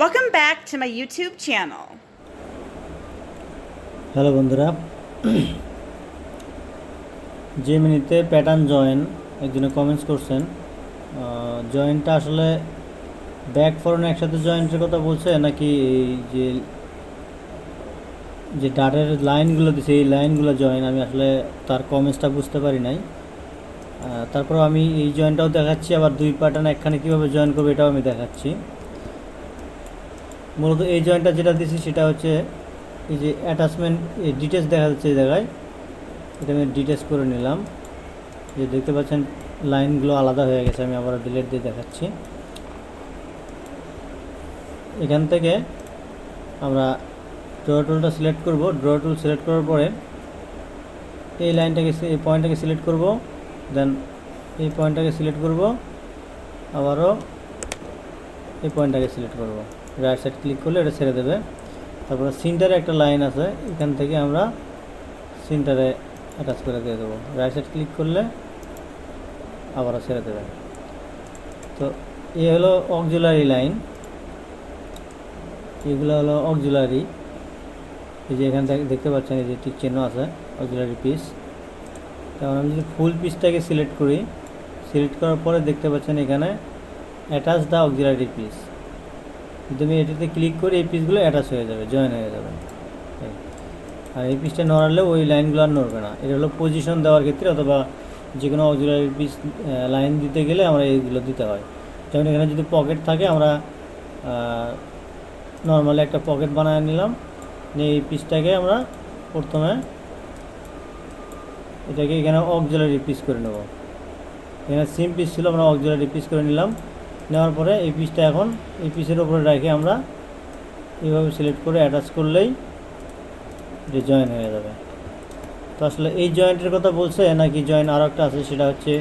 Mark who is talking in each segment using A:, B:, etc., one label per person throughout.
A: Welcome back to my YouTube channel.
B: Hello বন্ধুরা, জেমিনিতে pattern join একজনে comments করছেন। জয়েনটা আসলে ব্যাক ফরন একসাথে জয়েন্টের কথা বলছে নাকি এই যে যে ডাটের লাইনগুলো দিছে এই লাইনগুলো জয়েন, আমি আসলে তার কমেন্টসটা বুঝতে পারি নাই। তারপর আমি এই জয়েনটাও দেখাচ্ছি, আবার দুই প্যাটার্ন একখানে কীভাবে জয়েন করবো এটাও আমি দেখাচ্ছি। মূলত এই জয়েনটা যেটা দিছি সেটা হচ্ছে এই যে অ্যাটাচমেন্ট ডিটেলস দেখা যাচ্ছে এই জায়গায়, এটা আমি ডিটেলস করে নিলাম। যে দেখতে পাচ্ছেন লাইনগুলো আলাদা হয়ে গেছে, আমি আবার ডিলিট দিয়ে দেখাচ্ছি। এখান থেকে আমরা ড্র টুলটা সিলেক্ট করব। ড্র টুল সিলেক্ট করার পরে এই লাইনটাকে এই পয়েন্টটাকে সিলেক্ট করব, দেন এই পয়েন্টটাকে সিলেক্ট করব, আবারও এই পয়েন্টটাকে সিলেক্ট করব। রাইট সাইড ক্লিক করলে এটা ছেড়ে দেবে। তারপরে সিন্টারে একটা লাইন আছে, এখান থেকে আমরা সিন্টারে অ্যাটাচ করে দিয়ে দেবো। রাইট সাইড ক্লিক করলে আবারও ছেড়ে দেবে। তো এই হলো অক্সিলারি লাইন, এগুলো হলো অক্সিলারি। এই যে এখান থেকে দেখতে পাচ্ছেন এই যে টিক চিহ্ন আছে, অক্সিলারি পিস। কারণ আমি যদি ফুল পিসটাকে সিলেক্ট করি, সিলেক্ট করার পরে দেখতে পাচ্ছেন এখানে অ্যাটাচ দ্য অক্সিলারি পিস। যদি আমি এটাতে ক্লিক করি এই পিসগুলো অ্যাটাচ হয়ে যাবে, জয়েন হয়ে যাবে। আর এই পিসটা নড়ালে ওই লাইনগুলো আর নড়বে না। এটা হলো পজিশন দেওয়ার ক্ষেত্রে অথবা যে কোনো অক্সিলারি পিস লাইন দিতে গেলে আমরা এইগুলো দিতে হয়। যেমন এখানে যদি পকেট থাকে, আমরা নর্মালি একটা পকেট বানিয়ে নিলাম, নিয়ে এই পিসটাকে আমরা প্রথমে এটাকে এখানে অক্সিলারি পিস করে নেব। এখানে সিম পিস ছিল, আমরা অক্সিলারি পিস করে নিলাম। নেওয়ার পরে এই পিসটা এখন এই পিসের উপরে রেখে আমরা এইভাবে সিলেক্ট করে অ্যাটাচ করলেই যে জয়েন হয়ে যাবে। তো আসলে এই জয়েন্টের কথা বলছে নাকি জয়েন আরও একটা আছে, সেটা হচ্ছে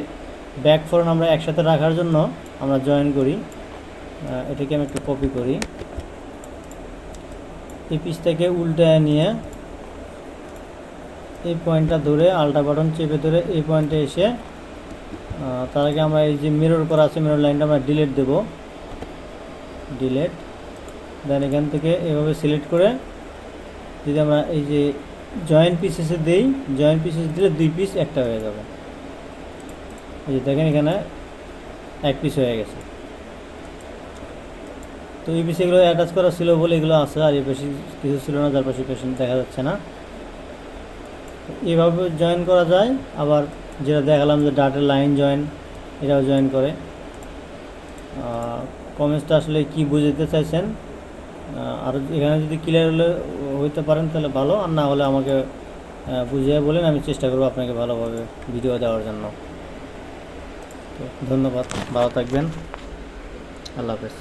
B: ব্যাক ফরন আমরা একসাথে রাখার জন্য আমরা জয়েন করি। এটাকে আমি একটু কপি করি, এই পিসটাকে উল্টায় নিয়ে এই পয়েন্টটা ধরে আল্টা বাটন চেপে ধরে এই পয়েন্টে এসে তার আগে আমরা এই যে মিরর করা আছে মিরর লাইনটা আমরা ডিলিট দেব। ডিলিট, দেন এখান থেকে এভাবে সিলেক্ট করে যদি আমরা এই যে জয়েন্ট পিসেসে দিই, জয়েন্ট পিসেস দিলে দুই পিস একটা হয়ে যাবে। এই যে দেখেন এখানে এক পিস হয়ে গেছে। তো এই পিস এগুলো অ্যাটাচ করা ছিল বলে এগুলো আছে, আর এই বেশি কিছু ছিল না, যার পাশে পেশেন্ট দেখা যাচ্ছে না। এভাবে জয়েন করা যায়। আবার যেটা দেখালাম যে ডাটের লাইন জয়েন, এটাও জয়েন করে। কমেন্টসটা আসলে কি বুঝতে চাইছেন, আর এখানে যদি ক্লিয়ার হইতে পারেন তাহলে ভালো, আর না হলে আমাকে বুঝিয়ে বলেন, আমি চেষ্টা করবো আপনাকে ভালোভাবে ভিডিও দেওয়ার জন্য। তো ধন্যবাদ, ভালো থাকবেন, আল্লাহ হাফেজ।